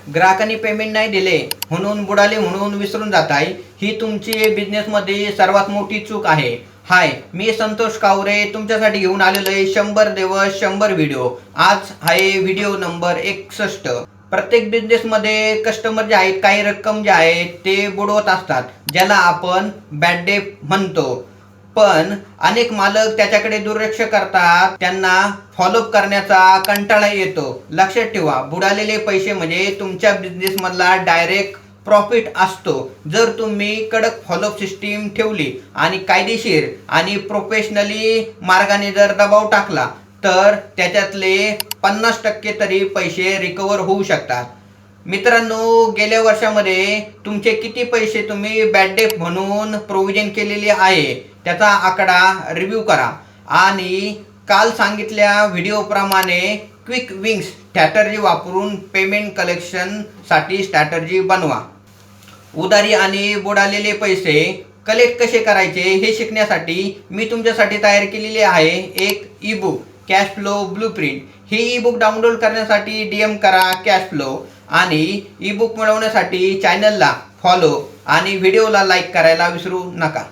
ग्राहकांनी पेमेंट नाही दिले म्हणून बुडाले म्हणून विसरून जाताय, ही तुमची बिझनेसमध्ये सर्वात मोठी चूक आहे. हाय, मी संतोष कावरे तुमच्यासाठी घेऊन आलेलो आहे 100 दिवस 100 व्हिडिओ. आज आहे व्हिडिओ नंबर 61. प्रत्येक बिझनेसमध्ये कस्टमर जे आहेत काही रक्कम जे आहेत ते बुडवत असतात, ज्याला आपण बॅड डेट म्हणतो. पण अनेक मालक त्याच्याकडे दुर्लक्ष करतात, त्यांना फॉलोअप करण्याचा कंटाळा येतो. लक्षात ठेवा, बुडालेले पैसे म्हणजे तुमच्या बिझनेस मधला डायरेक्ट प्रॉफिट असतो. जर तुम्ही कडक फॉलोअप सिस्टीम ठेवली आणि कायदेशीर आणि प्रोफेशनली मार्गाने जर दबाव टाकला तर त्याच्यातले 50% तरी पैसे रिकवर होऊ शकतात. मित्रांनो, गेल्या वर्षामध्ये तुमचे किती पैसे तुम्ही बॅड डेट म्हणून प्रोव्हिजन केलेले आहे त्याचा आकडा रिव्ह्यू करा आणि काल सांगितल्या व्हिडिओप्रमाणे क्विक विंग्स स्ट्रॅटर्जी वापरून पेमेंट कलेक्शनसाठी स्ट्रॅटर्जी बनवा. उधारी आणि बुडालेले पैसे कलेक्ट कसे करायचे हे शिकण्यासाठी मी तुमच्यासाठी तयार केलेले आहे एक E book, cash flow blueprint. हे ई बुक डाउनलोड करण्यासाठी DM करा कॅश फ्लो आणि ई बुक मिळवण्यासाठी चॅनलला फॉलो आणि व्हिडिओला लाईक करायला विसरू नका.